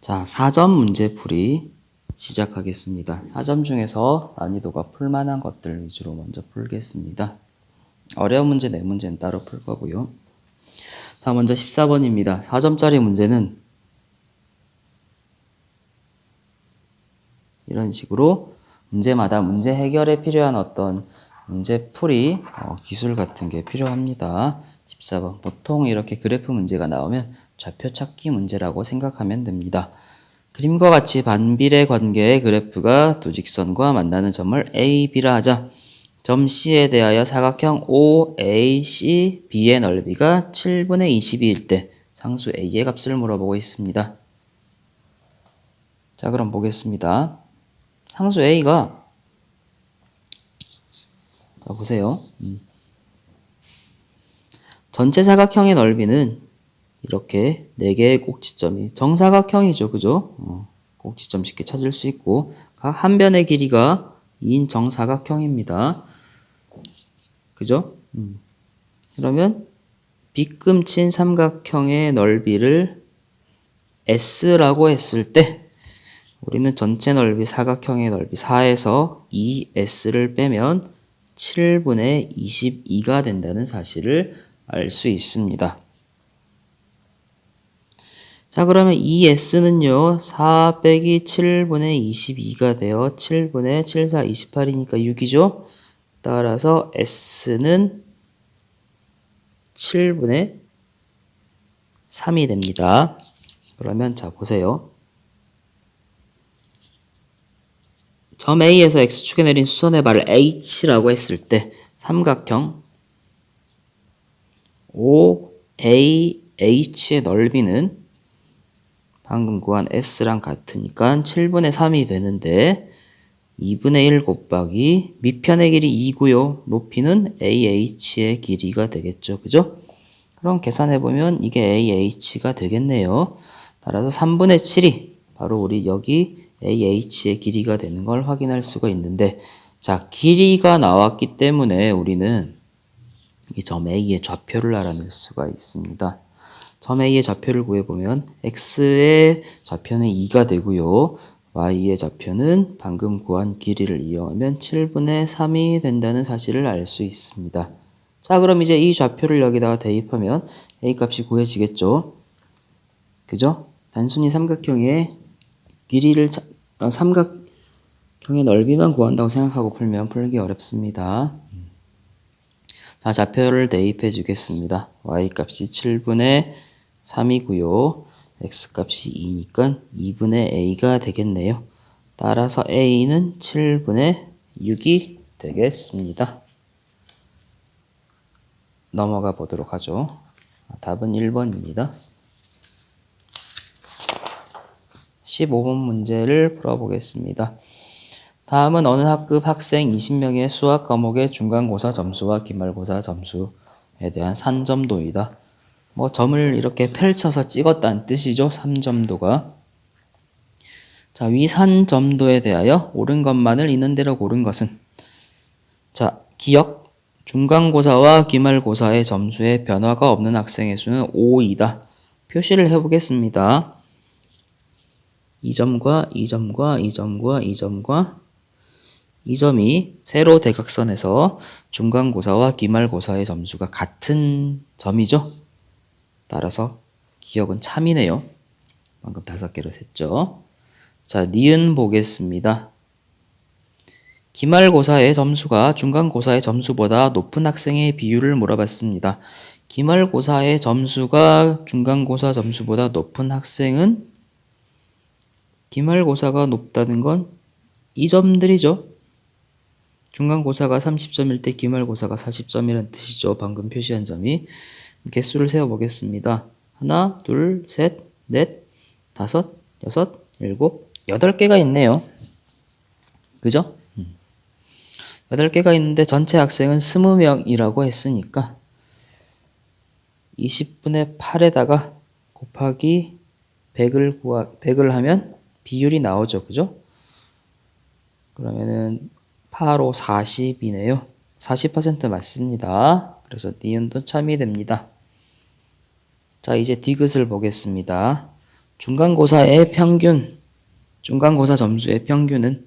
자, 4점 문제풀이 시작하겠습니다. 4점 중에서 난이도가 풀만한 것들 위주로 먼저 풀겠습니다. 어려운 문제 4문제는 따로 풀 거고요. 자, 먼저 14번입니다. 4점짜리 문제는 이런 식으로 문제마다 문제 해결에 필요한 어떤 문제풀이 기술 같은 게 필요합니다. 14번 보통 이렇게 그래프 문제가 나오면 좌표 찾기 문제라고 생각하면 됩니다. 그림과 같이 반비례 관계의 그래프가 두 직선과 만나는 점을 A, B라 하자. 점 C에 대하여 사각형 OAC, B의 넓이가 7분의 22일 때 상수 A의 값을 물어보고 있습니다. 자, 그럼 보겠습니다. 상수 A가 자, 보세요. 전체 사각형의 넓이는 이렇게 4개의 꼭지점이 정사각형이죠. 그죠? 꼭지점 쉽게 찾을 수 있고 각 한 변의 길이가 2인 정사각형입니다. 그죠? 그러면 빗금친 삼각형의 넓이를 S라고 했을 때 우리는 전체 넓이 사각형의 넓이 4에서 2S를 빼면 7분의 22가 된다는 사실을 알 수 있습니다. 자, 그러면 이 S는요, 4 빼기 7분의 22가 되어 7분의 7, 4, 28이니까 6이죠? 따라서 S는 7분의 3이 됩니다. 그러면 자, 보세요. 점 A에서 X축에 내린 수선의 발을 H라고 했을 때 삼각형 OAH의 넓이는 방금 구한 S랑 같으니까 7분의 3이 되는데 2분의 1 곱하기 밑편의 길이 2고요. 높이는 AH의 길이가 되겠죠. 그죠? 그럼 계산해보면 이게 AH가 되겠네요. 따라서 3분의 7이 바로 우리 여기 AH의 길이가 되는 걸 확인할 수가 있는데 자, 길이가 나왔기 때문에 우리는 이 점 A의 좌표를 알아낼 수가 있습니다. 점 A의 좌표를 구해보면 X의 좌표는 2가 되고요. Y의 좌표는 방금 구한 길이를 이용하면 7분의 3이 된다는 사실을 알 수 있습니다. 자, 그럼 이제 이 좌표를 여기다가 대입하면 A 값이 구해지겠죠? 그죠? 단순히 삼각형의 길이를, 삼각형의 넓이만 구한다고 생각하고 풀면 풀기 어렵습니다. 자, 좌표를 대입해 주겠습니다. Y 값이 7분의 3이고요. X 값이 2니까 2분의 A가 되겠네요. 따라서 A는 7분의 6이 되겠습니다. 넘어가 보도록 하죠. 답은 1번입니다. 15번 문제를 풀어보겠습니다. 다음은 어느 학급 학생 20명의 수학 과목의 중간고사 점수와 기말고사 점수에 대한 산점도이다. 뭐 점을 이렇게 펼쳐서 찍었다는 뜻이죠. 3점도가. 자, 위 산점도에 대하여 옳은 것만을 있는 대로 고른 것은 자, 기억 중간고사와 기말고사의 점수에 변화가 없는 학생의 수는 5이다. 표시를 해보겠습니다. 이 점과 이 점과 이 점과 이 점과 이 점이 세로 대각선에서 중간고사와 기말고사의 점수가 같은 점이죠. 따라서 기억은 참이네요. 방금 5개로 셌죠. 자, 니은 보겠습니다. 기말고사의 점수가 중간고사의 점수보다 높은 학생의 비율을 물어봤습니다. 기말고사의 점수가 중간고사 점수보다 높은 학생은 기말고사가 높다는 건 이 점들이죠. 중간고사가 30점일 때 기말고사가 40점이라는 뜻이죠. 방금 표시한 점이. 개수를 세어보겠습니다. 하나, 둘, 셋, 넷, 다섯, 여섯, 일곱, 8개가 있네요. 그죠? 8개가 있는데 전체 학생은 20명이라고 했으니까 20분의 8에다가 곱하기 100을 하면 비율이 나오죠. 그죠? 그러면은 8, 5, 40이네요. 40% 맞습니다. 그래서 니은도 참이 됩니다. 자, 이제 디귿을 보겠습니다. 중간고사의 평균, 중간고사 점수의 평균은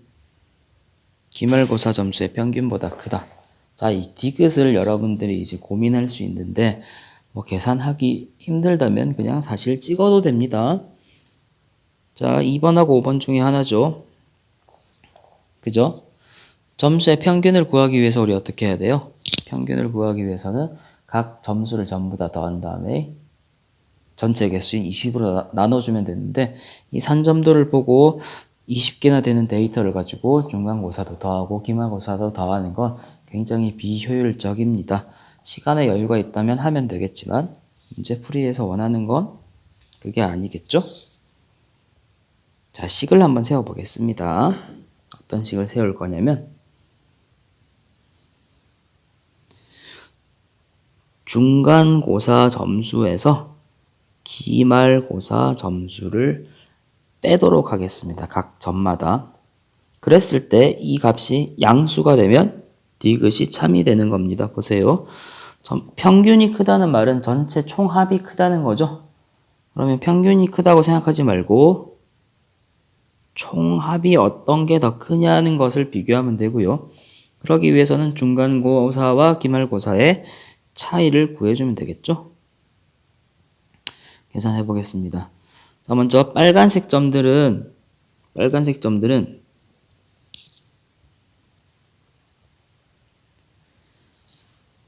기말고사 점수의 평균보다 크다. 자, 이 디귿을 여러분들이 이제 고민할 수 있는데, 뭐 계산하기 힘들다면 그냥 사실 찍어도 됩니다. 자, 2번하고 5번 중에 하나죠. 그죠? 점수의 평균을 구하기 위해서 우리 어떻게 해야 돼요? 평균을 구하기 위해서는 각 점수를 전부 다 더한 다음에 전체 개수인 20으로 나눠주면 되는데, 이 산점도를 보고 20개나 되는 데이터를 가지고 중간고사도 더하고 기말고사도 더하는 건 굉장히 비효율적입니다. 시간에 여유가 있다면 하면 되겠지만 문제 풀이에서 원하는 건 그게 아니겠죠? 자, 식을 한번 세워보겠습니다. 어떤 식을 세울 거냐면 중간고사 점수에서 기말고사 점수를 빼도록 하겠습니다. 각 점마다. 그랬을 때 이 값이 양수가 되면 디귿이 참이 되는 겁니다. 보세요. 평균이 크다는 말은 전체 총합이 크다는 거죠. 그러면 평균이 크다고 생각하지 말고 총합이 어떤 게 더 크냐는 것을 비교하면 되고요. 그러기 위해서는 중간고사와 기말고사의 차이를 구해주면 되겠죠. 계산해 보겠습니다. 자, 먼저 빨간색 점들은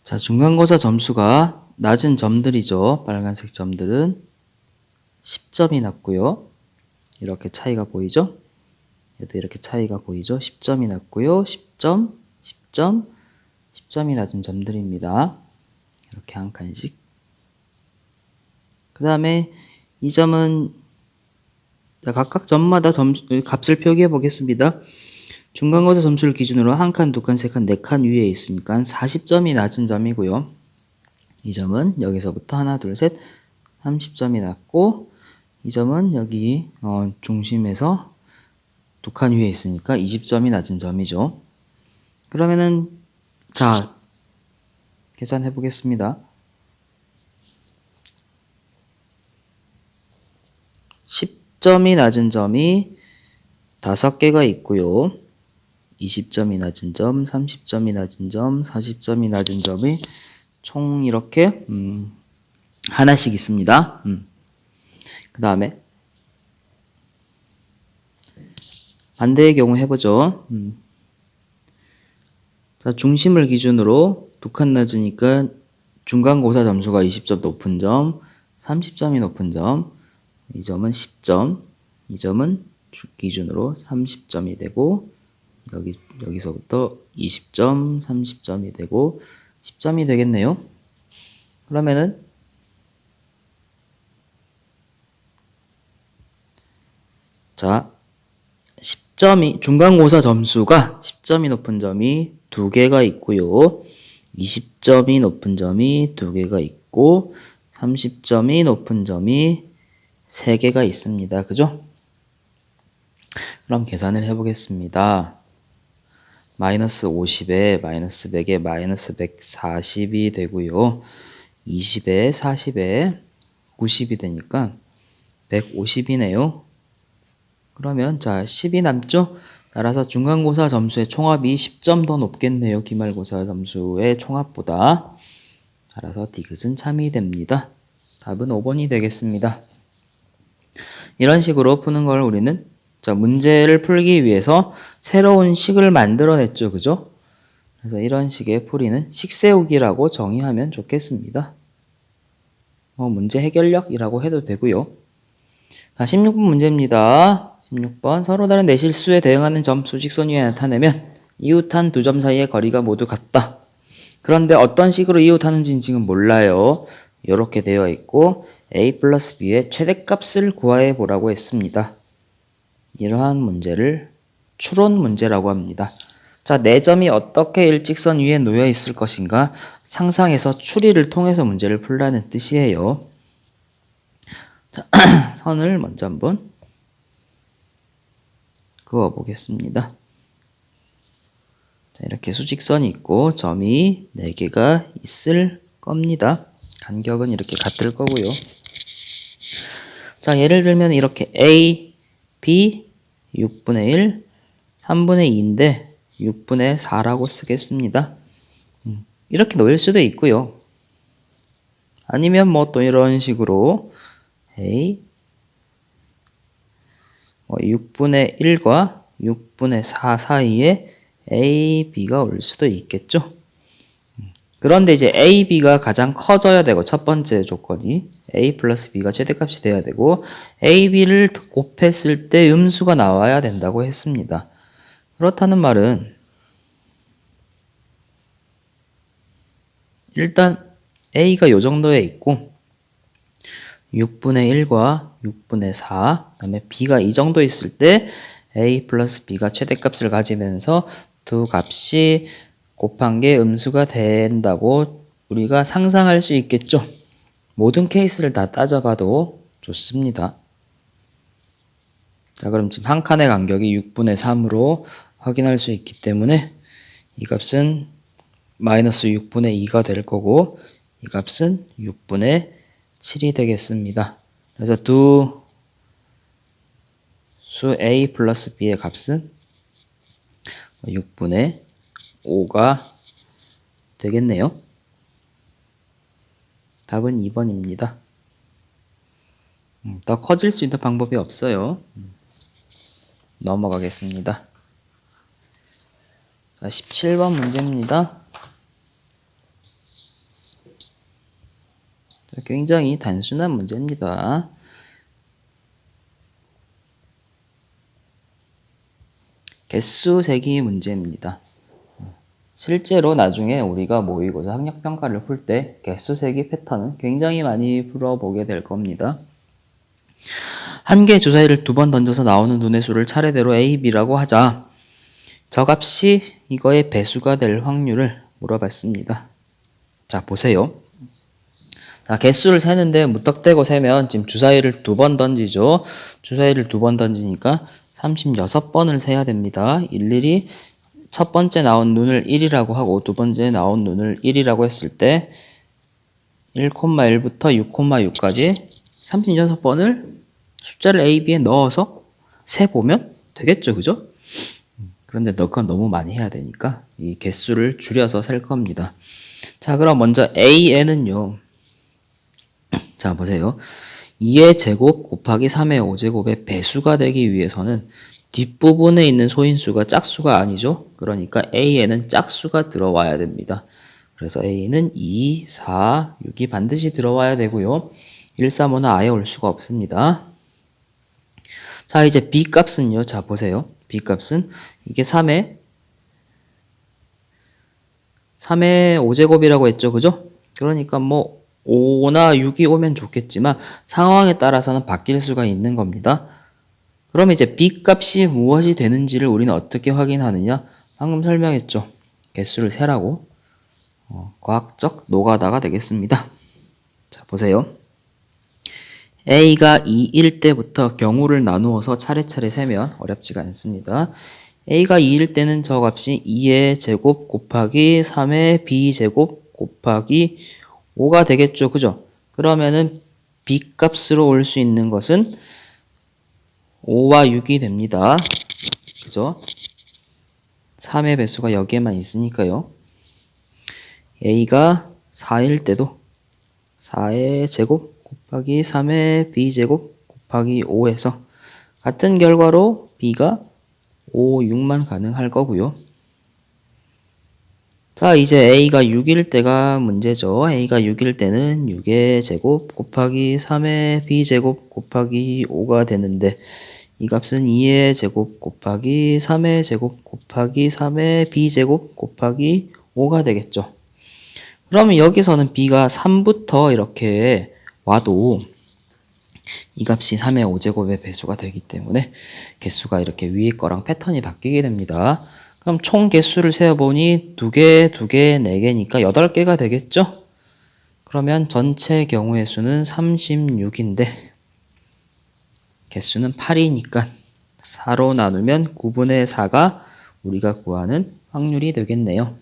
자, 중간고사 점수가 낮은 점들이죠. 빨간색 점들은 10점이 낮고요. 이렇게 차이가 보이죠? 얘도 이렇게 차이가 보이죠? 10점이 낮고요. 10점, 10점, 10점이 낮은 점들입니다. 이렇게 한 칸씩. 그 다음에 이 점은 각각 점마다 값을 표기해 보겠습니다. 중간고사 점수를 기준으로 한 칸, 두 칸, 세 칸, 네 칸 위에 있으니까 40점이 낮은 점이고요. 이 점은 여기서부터 하나, 둘, 셋, 30점이 낮고, 이 점은 여기 중심에서 두 칸 위에 있으니까 20점이 낮은 점이죠. 그러면은 자, 계산해 보겠습니다. 10점이 낮은 점이 5개가 있고요. 20점이 낮은 점, 30점이 낮은 점, 40점이 낮은 점이 총 이렇게 하나씩 있습니다. 그 다음에 반대의 경우 해보죠. 자, 중심을 기준으로 두 칸 낮으니까 중간고사 점수가 20점 높은 점, 30점이 높은 점, 이 점은 10점, 이 점은 기준으로 30점이 되고, 여기서부터 20점, 30점이 되고 10점이 되겠네요. 그러면은 자, 10점이 중간고사 점수가 10점이 높은 점이 2개가 있고요. 20점이 높은 점이 2개가 있고 30점이 높은 점이 3개가 있습니다. 그죠? 그럼 계산을 해보겠습니다. 마이너스 50에 마이너스 100에 마이너스 140이 되고요. 20에 40에 90이 되니까 150이네요. 그러면 자 10이 남죠? 따라서 중간고사 점수의 총합이 10점 더 높겠네요. 기말고사 점수의 총합보다. 따라서 디귿은 참이 됩니다. 답은 5번이 되겠습니다. 이런 식으로 푸는 걸 우리는 자, 문제를 풀기 위해서 새로운 식을 만들어냈죠. 그죠? 그래서 이런 식의 풀이는 식세우기라고 정의하면 좋겠습니다. 문제 해결력이라고 해도 되고요. 자, 16번 문제입니다. 16번 서로 다른 네 실수에 대응하는 점 수직선 위에 나타내면 이웃한 두 점 사이의 거리가 모두 같다. 그런데 어떤 식으로 이웃하는지는 지금 몰라요. 이렇게 되어 있고 a 플러스 b의 최대값을 구하해 보라고 했습니다. 이러한 문제를 추론 문제라고 합니다. 자, 네 점이 어떻게 일직선 위에 놓여 있을 것인가 상상해서 추리를 통해서 문제를 풀라는 뜻이에요. 자, 선을 먼저 한번 그어 보겠습니다. 자, 이렇게 수직선이 있고 점이 4개가 있을 겁니다. 간격은 이렇게 같을 거고요. 자, 예를 들면 이렇게 A, B 6분의 1, 3분의 2인데 6분의 4라고 쓰겠습니다. 이렇게 놓일 수도 있고요. 아니면 뭐 또 이런 식으로 A 6분의 1과 6분의 4 사이에 A, B가 올 수도 있겠죠. 그런데 이제 A, B가 가장 커져야 되고, 첫 번째 조건이 A 플러스 B가 최대값이 돼야 되고, A, B를 곱했을 때 음수가 나와야 된다고 했습니다. 그렇다는 말은 일단 A가 요 정도에 있고 6분의 1과 6분의 4, 그 다음에 B가 이 정도 있을 때 A 플러스 B가 최대값을 가지면서 두 값이 곱한 게 음수가 된다고 우리가 상상할 수 있겠죠. 모든 케이스를 다 따져봐도 좋습니다. 자, 그럼 지금 한 칸의 간격이 6분의 3으로 확인할 수 있기 때문에 이 값은 마이너스 6분의 2가 될 거고 이 값은 6분의 7이 되겠습니다. 그래서 두 수 A 플러스 B의 값은 6분의 5가 되겠네요. 답은 2번입니다. 더 커질 수 있는 방법이 없어요. 넘어가겠습니다. 자, 17번 문제입니다. 굉장히 단순한 문제입니다. 개수 세기 문제입니다. 실제로 나중에 우리가 모의고사 학력평가를 풀 때 개수 세기 패턴은 굉장히 많이 풀어보게 될 겁니다. 한 개의 주사위를 두 번 던져서 나오는 눈의 수를 차례대로 A, B라고 하자. 저 값이 이거의 배수가 될 확률을 물어봤습니다. 자, 보세요. 자, 개수를 세는데 무턱대고 세면 지금 주사위를 두 번 던지죠. 주사위를 두 번 던지니까 36번을 세야 됩니다. 일일이 첫 번째 나온 눈을 1이라고 하고 두 번째 나온 눈을 1이라고 했을 때 1,1부터 6,6까지 36번을 숫자를 A, B에 넣어서 세보면 되겠죠. 그죠? 그런데 그건 너무 많이 해야 되니까 이 개수를 줄여서 셀 겁니다. 자, 그럼 먼저 AN은요. 자, 보세요. 2의 제곱 곱하기 3의 5제곱의 배수가 되기 위해서는 뒷부분에 있는 소인수가 짝수가 아니죠. 그러니까 A에는 짝수가 들어와야 됩니다. 그래서 A는 2, 4, 6이 반드시 들어와야 되고요. 1, 3, 5는 아예 올 수가 없습니다. 자, 이제 B 값은요. 자, 보세요. B 값은 이게 3의 5제곱이라고 했죠. 그죠? 그러니까 뭐 5나 6이 오면 좋겠지만 상황에 따라서는 바뀔 수가 있는 겁니다. 그럼 이제 B 값이 무엇이 되는지를 우리는 어떻게 확인하느냐? 방금 설명했죠. 개수를 세라고. 과학적 노가다가 되겠습니다. 자, 보세요. A가 2일 때부터 경우를 나누어서 차례차례 세면 어렵지가 않습니다. A가 2일 때는 저 값이 2의 제곱 곱하기 3의 B제곱 곱하기 5가 되겠죠. 그죠? 그러면은 B 값으로 올 수 있는 것은 5와 6이 됩니다. 그죠? 3의 배수가 여기에만 있으니까요. A가 4일 때도 4의 제곱 곱하기 3의 B제곱 곱하기 5에서 같은 결과로 B가 5, 6만 가능할 거고요. 자, 이제 A가 6일 때가 문제죠. A가 6일 때는 6의 제곱 곱하기 3의 B제곱 곱하기 5가 되는데 이 값은 2의 제곱 곱하기 3의 제곱 곱하기 3의 B제곱 곱하기 5가 되겠죠. 그러면 여기서는 B가 3부터 이렇게 와도 이 값이 3의 5제곱의 배수가 되기 때문에 개수가 이렇게 위에 거랑 패턴이 바뀌게 됩니다. 그럼 총 개수를 세어보니 2개, 2개, 4개니까 8개가 되겠죠? 그러면 전체 경우의 수는 36인데 개수는 8이니까 4로 나누면 9분의 4가 우리가 구하는 확률이 되겠네요.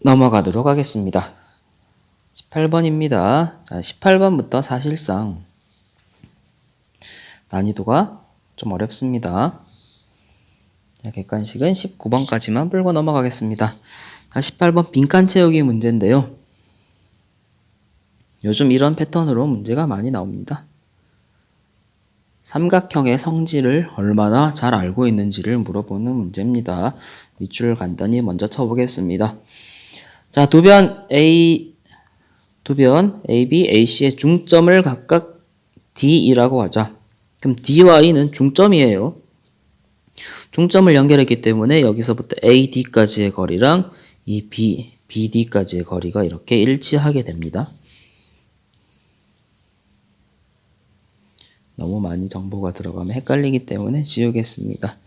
넘어가도록 하겠습니다. 18번입니다. 자, 18번부터 사실상 난이도가 좀 어렵습니다. 자, 객관식은 19번까지만 풀고 넘어가겠습니다. 자, 18번 빈칸 채우기 문제인데요. 요즘 이런 패턴으로 문제가 많이 나옵니다. 삼각형의 성질을 얼마나 잘 알고 있는지를 물어보는 문제입니다. 밑줄을 간단히 먼저 쳐보겠습니다. 자, 두 변 AB, AC의 중점을 각각 D이라고 하자. 그럼 D와 E는 중점이에요. 중점을 연결했기 때문에 여기서부터 AD까지의 거리랑 이 BD까지의 거리가 이렇게 일치하게 됩니다. 너무 많이 정보가 들어가면 헷갈리기 때문에 지우겠습니다.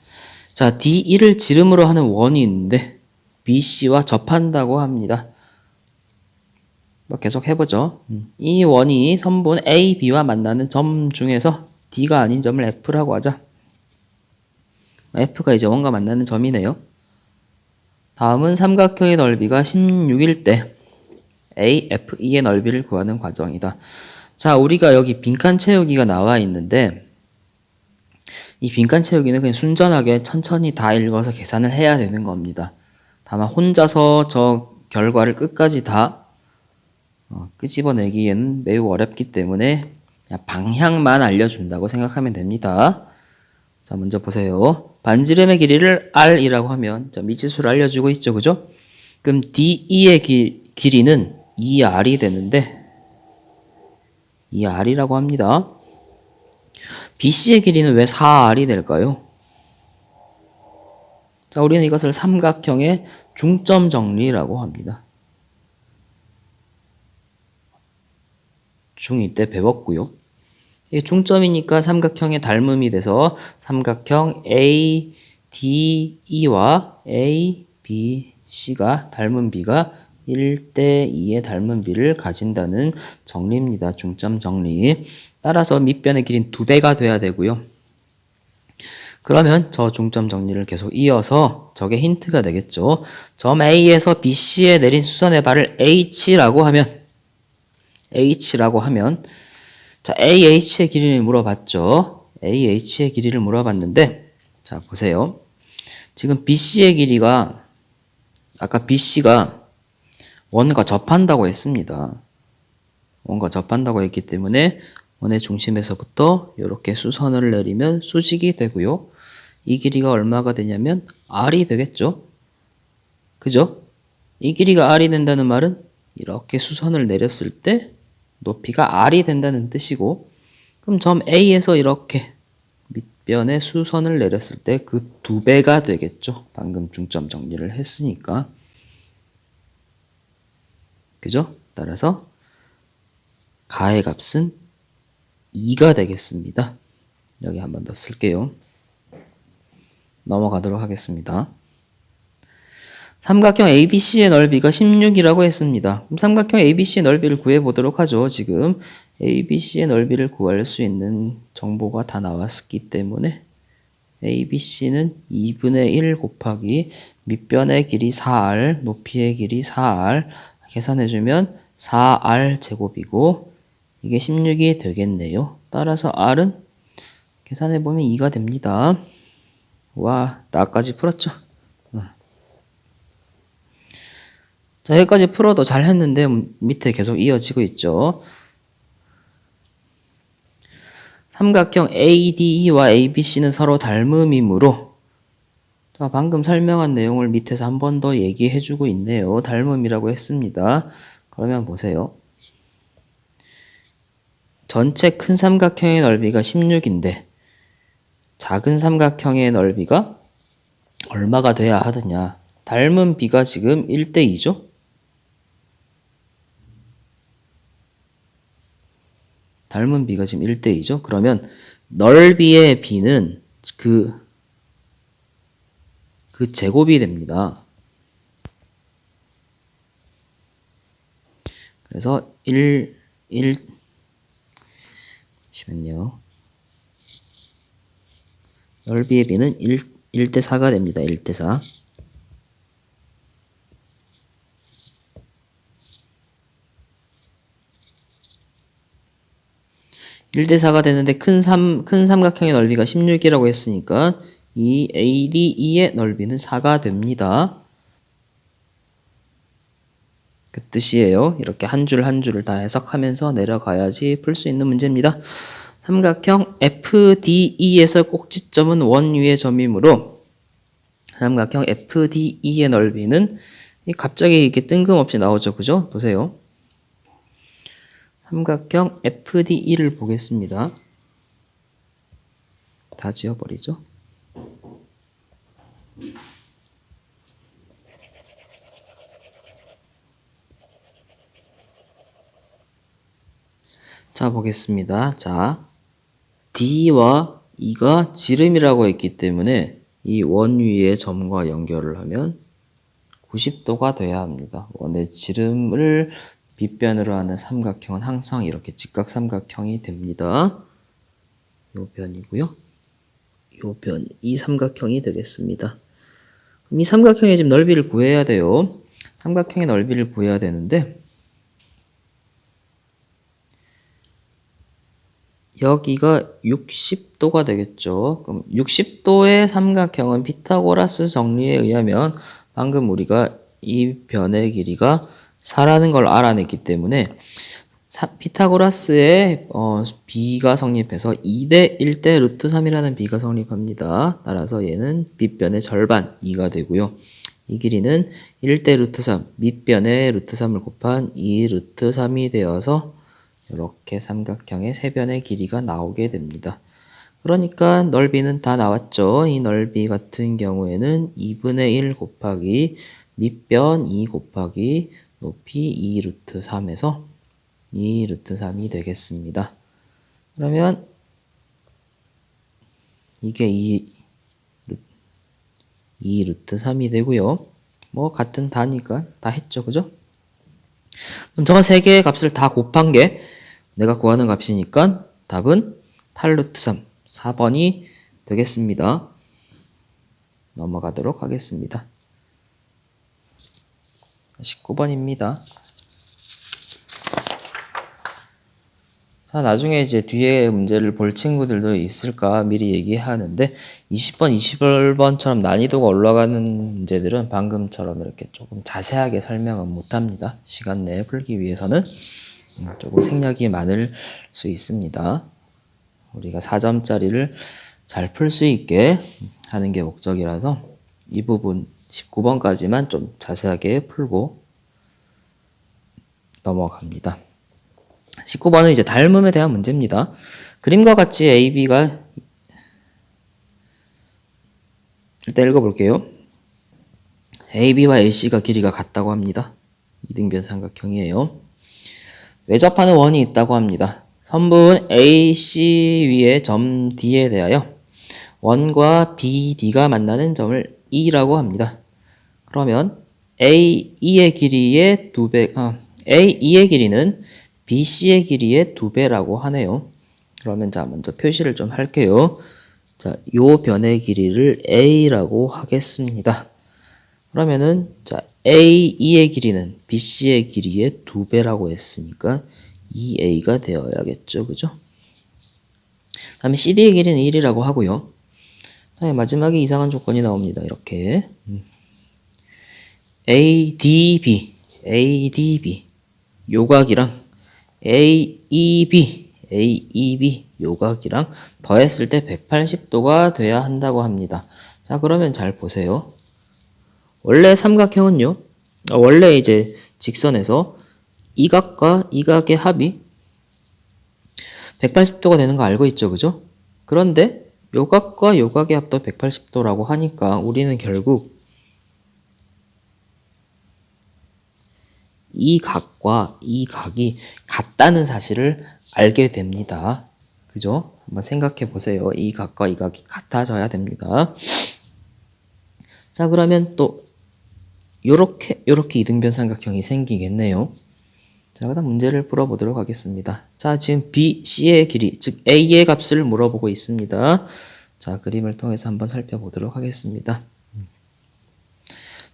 자, D1을 지름으로 하는 원이 있는데 BC와 접한다고 합니다. 계속 해보죠. 이 원이 선분 A, B와 만나는 점 중에서 D가 아닌 점을 F라고 하자. F가 이제 원과 만나는 점이네요. 다음은 삼각형의 넓이가 16일 때 AFE의 넓이를 구하는 과정이다. 자, 우리가 여기 빈칸 채우기가 나와 있는데 이 빈칸 채우기는 그냥 순전하게 천천히 다 읽어서 계산을 해야 되는 겁니다. 다만 혼자서 저 결과를 끝까지 다 끄집어내기에는 매우 어렵기 때문에 그냥 방향만 알려준다고 생각하면 됩니다. 자, 먼저 보세요. 반지름의 길이를 R이라고 하면 미지수를 알려주고 있죠. 그죠? 그럼 DE의 길이는 2R이 되는데 2R이라고 합니다. BC의 길이는 왜 4R이 될까요? 자, 우리는 이것을 삼각형의 중점 정리라고 합니다. 중2 때 배웠고요. 이게 중점이니까 삼각형의 닮음이 돼서 삼각형 ADE와 ABC가 닮은 비가 1대 2의 닮은 비를 가진다는 정리입니다. 중점 정리. 따라서 밑변의 길이는 2배가 돼야 되고요. 그러면 저 중점 정리를 계속 이어서 저게 힌트가 되겠죠. 점 A에서 BC에 내린 수선의 발을 H라고 하면 자, AH의 길이를 물어봤죠. AH의 길이를 물어봤는데 자, 보세요. 지금 BC의 길이가 아까 BC가 원과 접한다고 했습니다. 원과 접한다고 했기 때문에 원의 중심에서부터 이렇게 수선을 내리면 수직이 되고요. 이 길이가 얼마가 되냐면 R이 되겠죠. 그죠? 이 길이가 R이 된다는 말은 이렇게 수선을 내렸을 때 높이가 R이 된다는 뜻이고, 그럼 점 A에서 이렇게 밑변에 수선을 내렸을 때 그 2배가 되겠죠. 방금 중점 정리를 했으니까. 그죠? 따라서 가의 값은 2가 되겠습니다. 여기 한 번 더 쓸게요. 넘어가도록 하겠습니다. 삼각형 ABC의 넓이가 16이라고 했습니다. 그럼 삼각형 ABC의 넓이를 구해보도록 하죠. 지금 ABC의 넓이를 구할 수 있는 정보가 다 나왔기 때문에 ABC는 2분의 1 곱하기 밑변의 길이 4R, 높이의 길이 4R 계산해주면 4R 제곱이고 이게 16이 되겠네요. 따라서 R은 계산해보면 2가 됩니다. 와, 나까지 풀었죠? 자, 여기까지 풀어도 잘 했는데 밑에 계속 이어지고 있죠. 삼각형 ADE와 ABC는 서로 닮음이므로 자, 방금 설명한 내용을 밑에서 한 번 더 얘기해주고 있네요. 닮음이라고 했습니다. 그러면 보세요. 전체 큰 삼각형의 넓이가 16인데 작은 삼각형의 넓이가 얼마가 돼야 하느냐. 닮은 비가 지금 1대 2죠. 닮은 비가 지금 1대 2죠. 그러면 넓이의 비는 그 제곱이 됩니다. 그래서 잠시만요. 넓이의 비는 1대 4가 됩니다. 1대 4. 1대4가 되는데 큰 삼각형의 넓이가 16이라고 했으니까 이 ADE의 넓이는 4가 됩니다. 그 뜻이에요. 이렇게 한 줄 한 줄을 다 해석하면서 내려가야지 풀 수 있는 문제입니다. 삼각형 FDE에서 꼭지점은 원 위의 점이므로 삼각형 FDE의 넓이는 갑자기 이렇게 뜬금없이 나오죠. 그죠? 보세요. 삼각형 FDE를 보겠습니다. 다 지워버리죠. 자, 보겠습니다. 자, D와 E가 지름이라고 했기 때문에 이 원 위의 점과 연결을 하면 90도가 돼야 합니다. 원의 지름을 빗변으로 하는 삼각형은 항상 이렇게 직각삼각형이 됩니다. 요 변이고요. 요 변이, 이 삼각형이 되겠습니다. 그럼 이 삼각형의 지금 넓이를 구해야 돼요. 삼각형의 넓이를 구해야 되는데 여기가 60도가 되겠죠. 그럼 60도의 삼각형은 피타고라스 정리에 의하면 방금 우리가 이 변의 길이가 4라는 걸 알아냈기 때문에 피타고라스의 b가 성립해서 2대 1대 루트 3이라는 b가 성립합니다. 따라서 얘는 밑변의 절반 2가 되고요. 이 길이는 1대 루트 3, 밑변의 루트 3을 곱한 2 루트 3이 되어서 이렇게 삼각형의 세 변의 길이가 나오게 됩니다. 그러니까 넓이는 다 나왔죠. 이 넓이 같은 경우에는 2분의 1 곱하기 밑변 2 곱하기 높이 2 루트 3에서 2 루트 3이 되겠습니다. 그러면 이게 2 루트 3이 되고요. 뭐 같은 다니까 다 했죠. 그죠? 그럼 저거 세 개의 값을 다 곱한 게 내가 구하는 값이니까 답은 8 루트 3, 4번이 되겠습니다. 넘어가도록 하겠습니다. 19번입니다. 자, 나중에 이제 뒤에 문제를 볼 친구들도 있을까 미리 얘기하는데 20번, 21번처럼 난이도가 올라가는 문제들은 방금처럼 이렇게 조금 자세하게 설명은 못합니다. 시간 내에 풀기 위해서는 조금 생략이 많을 수 있습니다. 우리가 4점짜리를 잘 풀 수 있게 하는 게 목적이라서 이 부분 19번까지만 좀 자세하게 풀고 넘어갑니다. 19번은 이제 닮음에 대한 문제입니다. 그림과 같이 AB가 일단 읽어볼게요. AB와 AC가 길이가 같다고 합니다. 이등변 삼각형이에요. 외접하는 원이 있다고 합니다. 선분 AC 위의 점 D에 대하여 원과 BD가 만나는 점을 E라고 합니다. 그러면 AE의 길이의 2배, AE의 길이는 BC의 길이의 2배라고 하네요. 그러면 자, 먼저 표시를 좀 할게요. 자, 요 변의 길이를 A라고 하겠습니다. 그러면은, 자, AE의 길이는 BC의 길이의 2배라고 했으니까 2A가 되어야겠죠. 그죠? 다음에 CD의 길이는 1이라고 하고요. 다음에 마지막에 이상한 조건이 나옵니다. 이렇게. ADB 요각이랑 AEB 요각이랑 더했을 때 180도가 돼야 한다고 합니다. 자, 그러면 잘 보세요. 원래 삼각형은요, 원래 이제 직선에서 이 각과 이 각의 합이 180도가 되는 거 알고 있죠, 그죠? 그런데 요 각과 요 각의 합도 180도라고 하니까 우리는 결국 이 각과 이 각이 같다는 사실을 알게 됩니다. 그죠? 한번 생각해 보세요. 이 각과 이 각이 같아져야 됩니다. 자, 그러면 또 요렇게 이등변 삼각형이 생기겠네요. 자, 그다음 문제를 풀어보도록 하겠습니다. 자, 지금 B, C의 길이, 즉 A의 값을 물어보고 있습니다. 자, 그림을 통해서 한번 살펴보도록 하겠습니다.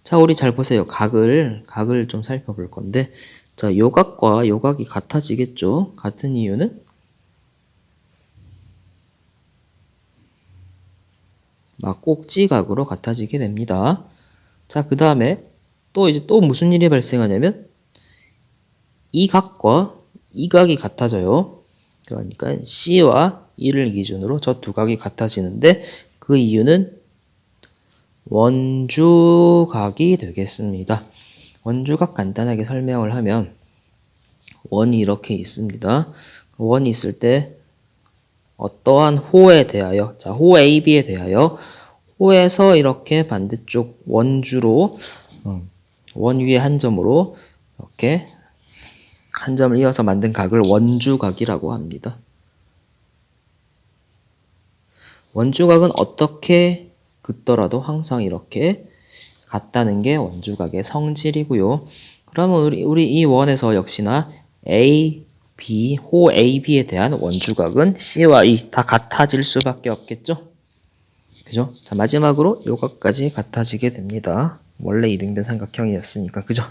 자, 우리 잘 보세요. 각을 좀 살펴볼 건데, 자, 요 각과 요 각이 같아지겠죠? 같은 이유는 막 꼭지각으로 같아지게 됩니다. 자, 그 다음에 또 무슨 일이 발생하냐면 이 각과 이 각이 같아져요. 그러니까 C와 E를 기준으로 저 두 각이 같아지는데 그 이유는 원주각이 되겠습니다. 원주각 간단하게 설명을 하면 원이 이렇게 있습니다. 원이 있을 때 어떠한 호에 대하여, 자, 호 AB에 대하여 호에서 이렇게 반대쪽 원주로 원 위에 한 점으로 이렇게 한 점을 이어서 만든 각을 원주각이라고 합니다. 원주각은 어떻게 긋더라도 항상 이렇게 같다는 게 원주각의 성질이고요. 그러면 우리 이 원에서 역시나 A, B, 호 AB에 대한 원주각은 C와 E 다 같아질 수밖에 없겠죠? 그죠? 자, 마지막으로 요각까지 같아지게 됩니다. 원래 이등변 삼각형이었으니까, 그죠?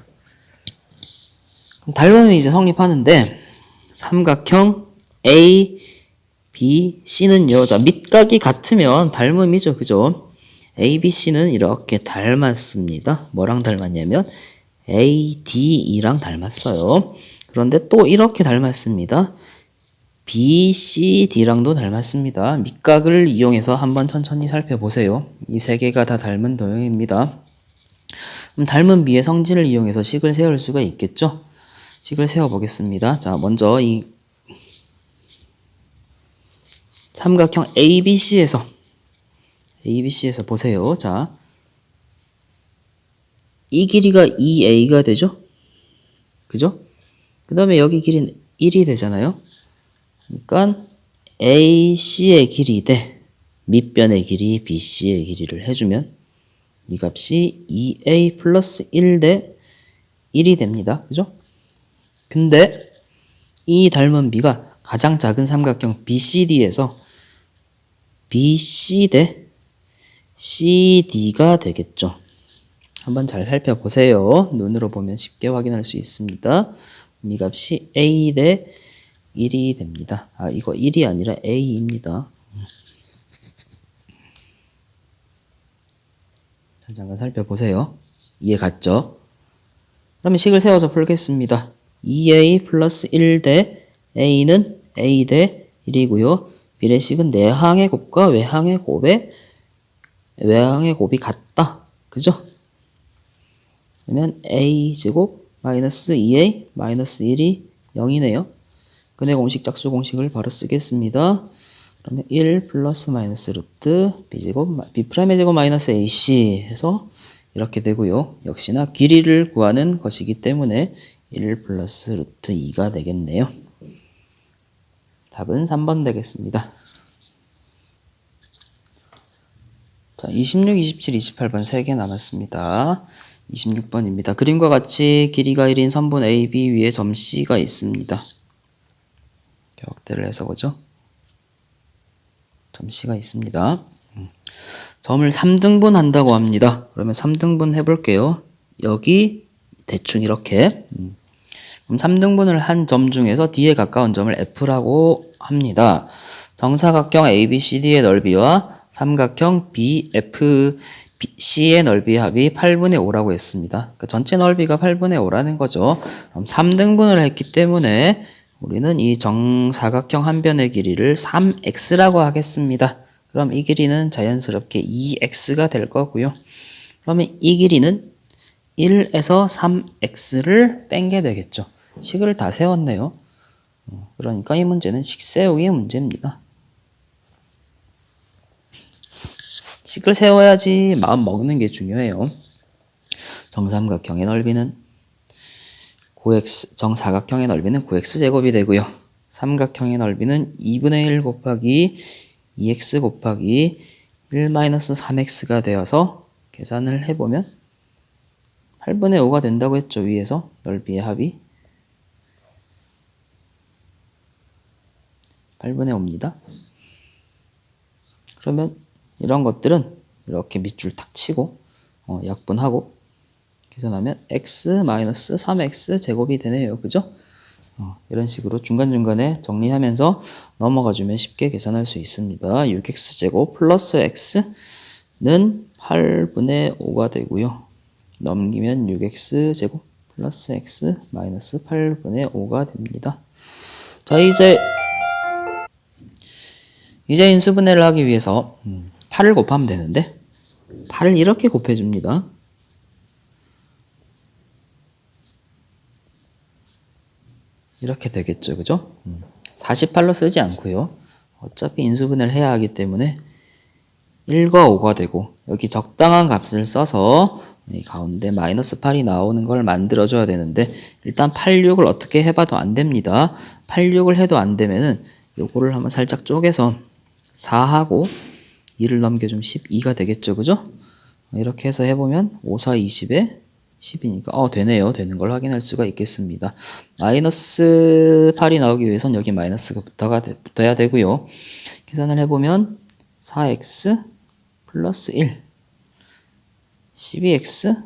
그럼 닮음이 이제 성립하는데 삼각형 A, B, C는요. 자, 밑각이 같으면 닮음이죠. 그죠? A, B, C는 이렇게 닮았습니다. 뭐랑 닮았냐면 A, D, E랑 닮았어요. 그런데 또 이렇게 닮았습니다. B, C, D랑도 닮았습니다. 밑각을 이용해서 한번 천천히 살펴보세요. 이 세 개가 다 닮은 도형입니다. 그럼 닮은 B의 성질을 이용해서 식을 세울 수가 있겠죠? 식을 세워보겠습니다. 자, 먼저 이 삼각형 ABC에서 보세요. 자, 이 길이가 2A가 되죠? 그죠? 그 다음에 여기 길이는 1이 되잖아요. 그러니까 AC의 길이 대 밑변의 길이 BC의 길이를 해주면 이 값이 2A 플러스 1 대 1이 됩니다. 그죠? 근데 이 닮은 B가 가장 작은 삼각형 BCD에서 BC 대 CD가 되겠죠. 한번 잘 살펴보세요. 눈으로 보면 쉽게 확인할 수 있습니다. 이 값이 A 대 1이 됩니다. 아, 이거 1이 아니라 A입니다. 잠깐 살펴보세요. 이해 갔죠? 그러면 식을 세워서 풀겠습니다. 2A 플러스 1 대 A는 A 대 1이고요. 비례식은 내항의 곱과 외항의 곱이 같다. 그죠? 그러면 A제곱 마이너스 2A 마이너스 1이 0이네요. 근해 공식 짝수 공식을 바로 쓰겠습니다. 그러면 1 플러스 마이너스 루트 B제곱 B'의 제곱 마이너스 AC 해서 이렇게 되고요. 역시나 길이를 구하는 것이기 때문에 1 플러스 루트 2가 되겠네요. 답은 3번 되겠습니다. 자, 26, 27, 28번 3개 남았습니다. 26번입니다. 그림과 같이 길이가 1인 선분 AB 위에 점 C가 있습니다. 격대를 해서 보죠. 점 C가 있습니다. 점을 3등분 한다고 합니다. 그러면 3등분 해볼게요. 여기 대충 이렇게. 그럼 3등분을 한 점 중에서 D에 가까운 점을 F라고 합니다. 정사각형 ABCD의 넓이와 삼각형 BFC의 넓이의 합이 8분의 5라고 했습니다. 그러니까 전체 넓이가 8분의 5라는 거죠. 그럼 3등분을 했기 때문에 우리는 이 정사각형 한 변의 길이를 3x라고 하겠습니다. 그럼 이 길이는 자연스럽게 2x가 될 거고요. 그러면 이 길이는 1에서 3x를 뺀게 되겠죠. 식을 다 세웠네요. 그러니까 이 문제는 식 세우기 문제입니다. 식을 세워야지 마음 먹는 게 중요해요. 정삼각형의 넓이는 9x, 정사각형의 넓이는 9x제곱이 되고요. 삼각형의 넓이는 2분의 1 곱하기 2x 곱하기 1-3x가 되어서 계산을 해보면 8분의 5가 된다고 했죠. 위에서 넓이의 합이 8분의 5입니다. 그러면 이런 것들은 이렇게 밑줄 탁 치고 약분하고 계산하면 x-3x 제곱이 되네요. 그죠? 이런 식으로 중간중간에 정리하면서 넘어가주면 쉽게 계산할 수 있습니다. 6x 제곱 플러스 x 8분의 5가 되고요. 넘기면 6x제곱 플러스 x 마이너스 8분의 5가 됩니다. 자, 이제 인수분해를 하기 위해서 8을 곱하면 되는데 8을 이렇게 곱해줍니다. 이렇게 되겠죠, 그죠? 48로 쓰지 않고요. 어차피 인수분해를 해야 하기 때문에 1과 5가 되고 여기 적당한 값을 써서 이 가운데 마이너스 8이 나오는 걸 만들어줘야 되는데 일단 86을 어떻게 해봐도 안 됩니다. 86을 해도 안 되면은 요거를 한번 살짝 쪼개서 4하고 2를 넘겨주면 12가 되겠죠, 그죠? 이렇게 해서 해보면 5, 4, 20에 10이니까 되네요. 되는 걸 확인할 수가 있겠습니다. 마이너스 8이 나오기 위해선 여기 마이너스가 붙어야 되고요. 계산을 해보면 4x 플러스 1 12x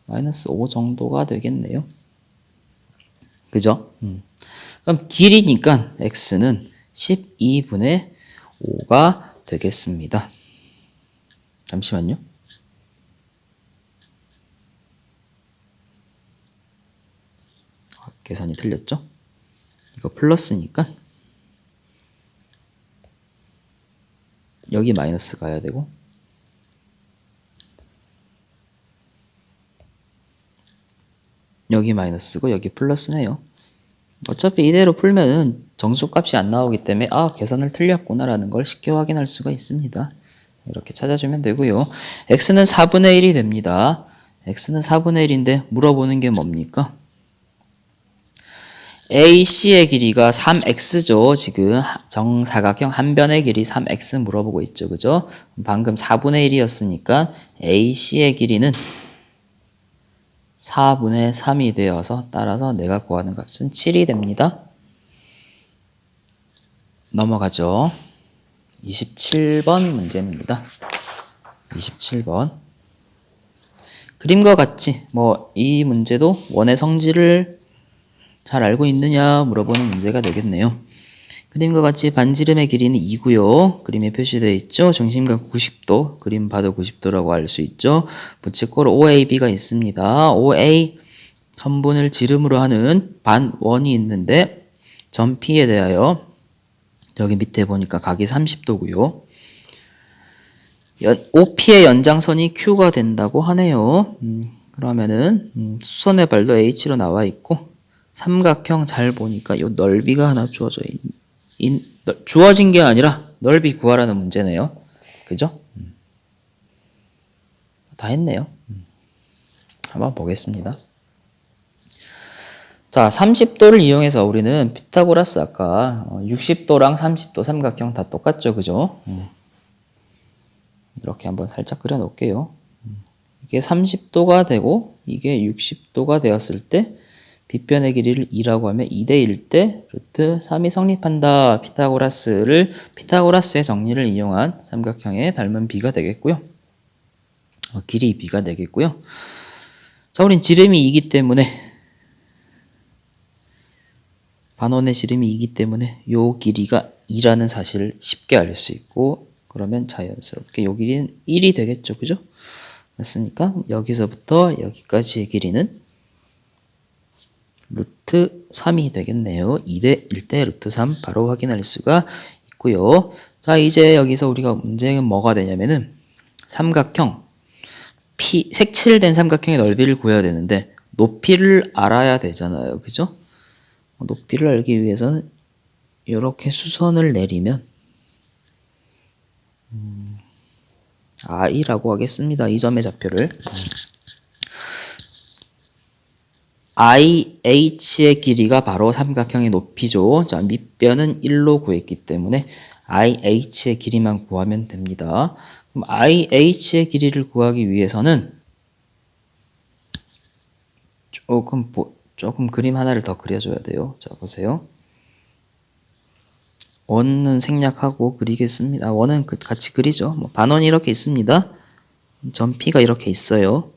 마이너스 5 정도가 되겠네요. 그죠? 그럼 길이니까 x는 12분의 5가 되겠습니다. 잠시만요. 계산이 틀렸죠? 이거 플러스니까 여기 마이너스 가야 되고 여기 마이너스고 여기 플러스네요. 어차피 이대로 풀면은 정수값이 안 나오기 때문에 계산을 틀렸구나 라는 걸 쉽게 확인할 수가 있습니다. 이렇게 찾아주면 되고요. x는 4분의 1이 됩니다. x는 4분의 1인데 물어보는 게 뭡니까? AC의 길이가 3x죠. 지금 정사각형 한 변의 길이 3x 물어보고 있죠. 그죠? 방금 4분의 1이었으니까 AC의 길이는 4분의 3이 되어서 따라서 내가 구하는 값은 7이 됩니다. 넘어가죠. 27번 문제입니다. 27번. 그림과 같이 이 문제도 원의 성질을 잘 알고 있느냐 물어보는 문제가 되겠네요. 그림과 같이 반지름의 길이는 2고요. 그림에 표시되어 있죠. 중심각 90도, 그림 봐도 90도라고 알 수 있죠. 부채꼴 OAB가 있습니다. OA 선분을 지름으로 하는 반원이 있는데 점 P에 대하여 여기 밑에 보니까 각이 30도고요. OP의 연장선이 Q가 된다고 하네요. 그러면은 수선의 발도 H로 나와 있고 삼각형 잘 보니까 이 넓이가 하나 주어진 게 아니라 넓이 구하라는 문제네요. 그죠? 다 했네요. 한번 보겠습니다. 자, 30도를 이용해서 우리는 피타고라스 아까 60도랑 30도 삼각형 다 똑같죠, 그죠? 이렇게 한번 살짝 그려 놓을게요. 이게 30도가 되고 이게 60도가 되었을 때 빗변의 길이를 2라고 하면 2대 1 때 루트 3이 성립한다. 피타고라스의 정리를 이용한 삼각형의 닮은 비가 되겠고요. 길이 b가 되겠고요. 자, 우린 지름이 2기 때문에 반원의 지름이 2기 때문에 요 길이가 2라는 사실을 쉽게 알 수 있고 그러면 자연스럽게 요 길이는 1이 되겠죠. 그죠? 맞습니까? 여기서부터 여기까지의 길이는 루트 3이 되겠네요. 2대 1대 루트 3 바로 확인할 수가 있고요. 자, 이제 여기서 우리가 문제는 뭐가 되냐면은 삼각형 색칠된 삼각형의 넓이를 구해야 되는데 높이를 알아야 되잖아요. 그죠? 높이를 알기 위해서는 이렇게 수선을 내리면 I라고 하겠습니다. 이 점의 좌표를 IH의 길이가 바로 삼각형의 높이죠. 자, 밑변은 1로 구했기 때문에 IH의 길이만 구하면 됩니다. 그럼 IH의 길이를 구하기 위해서는 조금 그림 하나를 더 그려줘야 돼요. 자, 보세요. 원은 생략하고 그리겠습니다. 원은 같이 그리죠. 반원이 이렇게 있습니다. 점 P가 이렇게 있어요.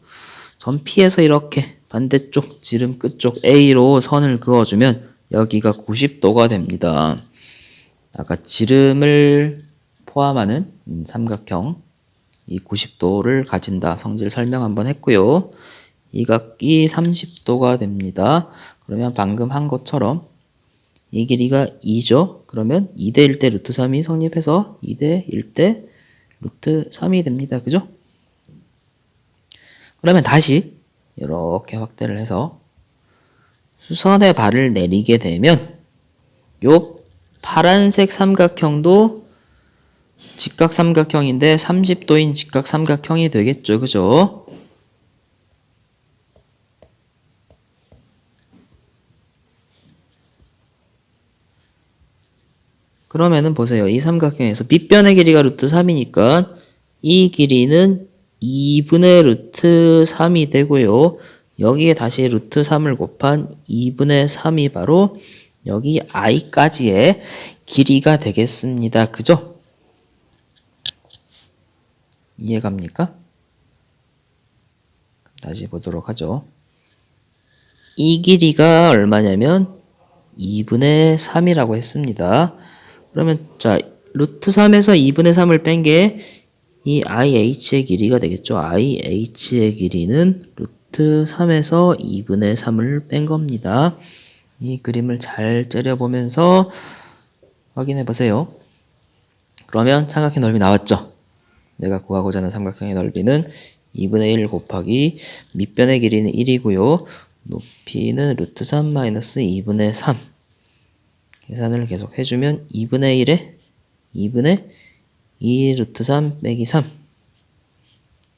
점 P에서 이렇게 반대쪽 지름 끝쪽 A로 선을 그어주면 여기가 90도가 됩니다. 아까 지름을 포함하는 삼각형 이 90도를 가진다. 성질 설명 한번 했고요. 이 각이 30도가 됩니다. 그러면 방금 한 것처럼 이 길이가 2죠. 그러면 2대 1대 루트 3이 성립해서 2대 1대 루트 3이 됩니다. 그죠? 그러면 다시 이렇게 확대를 해서 수선의 발을 내리게 되면 요 파란색 삼각형도 직각 삼각형인데 30도인 직각 삼각형이 되겠죠. 그죠? 그러면은 보세요. 이 삼각형에서 밑변의 길이가 루트 3이니까 이 길이는 2분의 루트 3이 되고요. 여기에 다시 루트 3을 곱한 2분의 3이 바로 여기 i까지의 길이가 되겠습니다. 그죠? 이해갑니까? 다시 보도록 하죠. 이 길이가 얼마냐면 2분의 3이라고 했습니다. 그러면 자 루트 3에서 2분의 3을 뺀 게 이 IH의 길이가 되겠죠. IH의 길이는 루트 3에서 2분의 3을 뺀 겁니다. 이 그림을 잘 째려보면서 확인해 보세요. 그러면 삼각형 넓이 나왔죠. 내가 구하고자 하는 삼각형의 넓이는 2분의 1 곱하기 밑변의 길이는 1이고요. 높이는 루트 3 마이너스 2분의 3. 계산을 계속 해주면 2분의 1에 2분의 2 루트 3 빼기 3.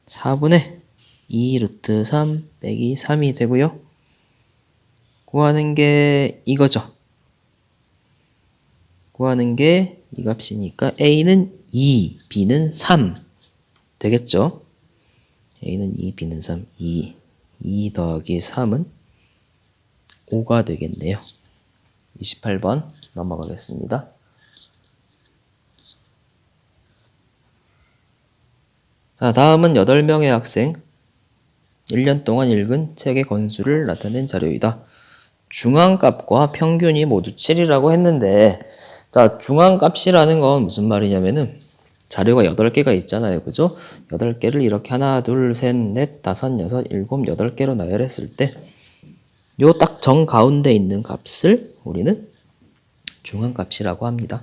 4분의 2 루트 3 빼기 3이 되고요. 구하는 게 이거죠. 구하는 게 이 값이니까 A는 2, B는 3 되겠죠. A는 2, B는 3, 2 더하기 3은 5가 되겠네요. 28번 넘어가겠습니다. 자, 다음은 8명의 학생 1년 동안 읽은 책의 권수를 나타낸 자료이다. 중앙값과 평균이 모두 7이라고 했는데 자, 중앙값이라는 건 무슨 말이냐면은 자료가 8개가 있잖아요. 그죠? 8개를 이렇게 하나, 둘, 셋, 넷, 다섯, 여섯, 일곱, 8개로 나열했을 때 요 딱 정 가운데 있는 값을 우리는 중앙값이라고 합니다.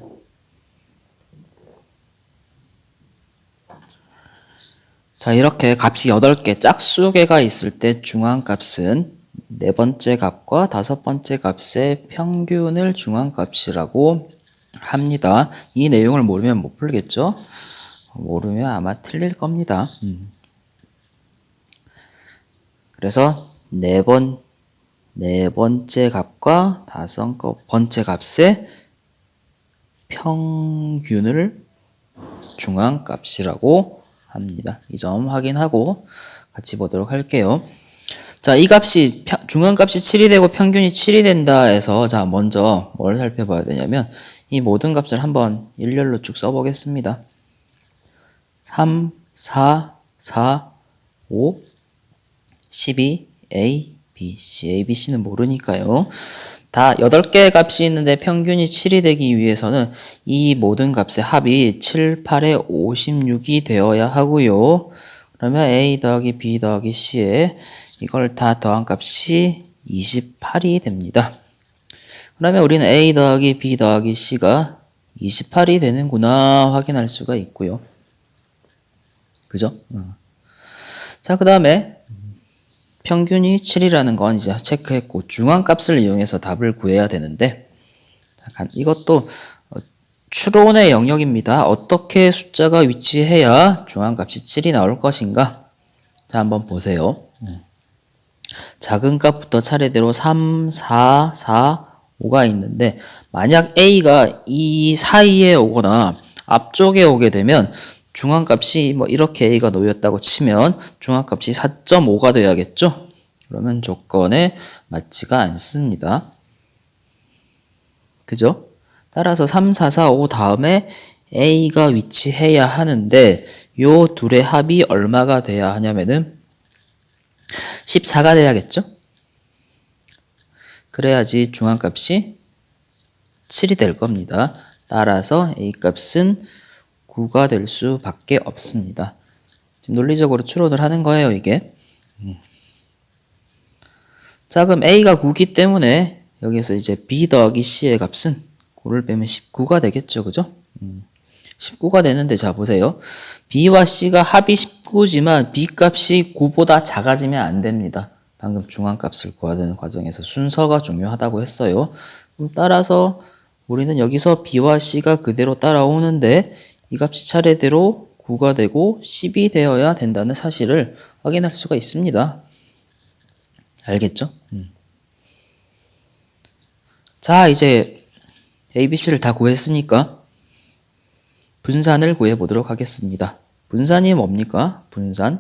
자, 이렇게 값이 8개, 짝수개가 있을 때 중앙값은 네 번째 값과 다섯 번째 값의 평균을 중앙값이라고 합니다. 이 내용을 모르면 못 풀겠죠? 모르면 아마 틀릴 겁니다. 그래서 네 번째 값과 다섯 번째 값의 평균을 중앙값이라고 합니다. 이 점 확인하고 같이 보도록 할게요. 자, 이 값이 중앙값이 7이 되고 평균이 7이 된다 해서 자, 먼저 뭘 살펴봐야 되냐면 이 모든 값을 한번 일렬로 쭉 써보겠습니다. 3, 4, 4, 5, 12, A, B, C. A, B, C는 모르니까요. 다 8개의 값이 있는데 평균이 7이 되기 위해서는 이 모든 값의 합이 7, 8에 56이 되어야 하고요. 그러면 A 더하기 B 더하기 C에 이걸 다 더한 값이 28이 됩니다. 그러면 우리는 A 더하기 B 더하기 C가 28이 되는구나 확인할 수가 있고요. 그죠? 자, 그 다음에 평균이 7이라는 건 이제 체크했고 중앙값을 이용해서 답을 구해야 되는데 이것도 추론의 영역입니다. 어떻게 숫자가 위치해야 중앙값이 7이 나올 것인가? 자, 한번 보세요. 작은 값부터 차례대로 3, 4, 4, 5가 있는데 만약 A가 이 사이에 오거나 앞쪽에 오게 되면 중앙값이 뭐 이렇게 A가 놓였다고 치면 중앙값이 4.5가 돼야겠죠? 그러면 조건에 맞지가 않습니다. 그죠? 따라서 3, 4, 4, 5 다음에 A가 위치해야 하는데 요 둘의 합이 얼마가 돼야 하냐면은 14가 돼야겠죠? 그래야지 중앙값이 7이 될 겁니다. 따라서 A값은 9가 될 수밖에 없습니다. 지금 논리적으로 추론을 하는 거예요, 이게. 자, 그럼 A가 9기 때문에 여기서 이제 B 더하기 C의 값은 9를 빼면 19가 되겠죠, 그죠? 19가 되는데, 자, 보세요. B와 C가 합이 19지만 B 값이 9보다 작아지면 안 됩니다. 방금 중앙값을 구하는 과정에서 순서가 중요하다고 했어요. 그럼 따라서 우리는 여기서 B와 C가 그대로 따라오는데 이 값이 차례대로 9가 되고 10이 되어야 된다는 사실을 확인할 수가 있습니다. 알겠죠? 자, 이제 ABC를 다 구했으니까 분산을 구해보도록 하겠습니다. 분산이 뭡니까? 분산은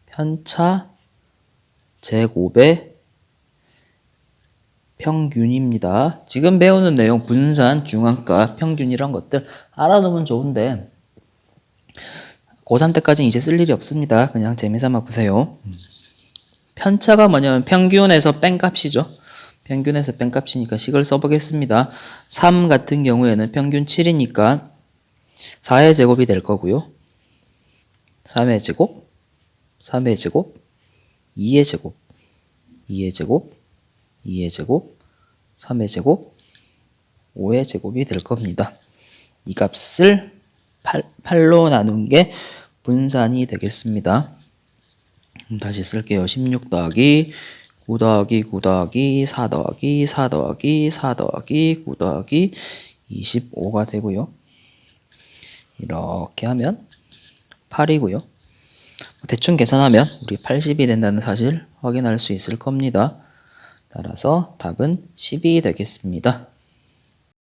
편차 제곱의 평균입니다. 지금 배우는 내용 분산, 중앙값, 평균이란 것들 알아두면 좋은데 고3 때까지는 이제 쓸 일이 없습니다. 그냥 재미삼아 보세요. 편차가 뭐냐면 평균에서 뺀 값이죠. 평균에서 뺀 값이니까 식을 써보겠습니다. 3 같은 경우에는 평균 7이니까 4의 제곱이 될 거고요. 3의 제곱, 3의 제곱, 2의 제곱, 2의 제곱, 2의 제곱, 3의 제곱, 5의 제곱이 될 겁니다. 이 값을 8로 나눈 게 분산이 되겠습니다. 다시 쓸게요. 16 더하기 9 더하기 9 더하기 4 더하기 4 더하기 4 더하기 9 더하기 25가 되고요. 이렇게 하면 8이고요. 대충 계산하면 우리 80이 된다는 사실 확인할 수 있을 겁니다. 따라서 답은 10이 되겠습니다.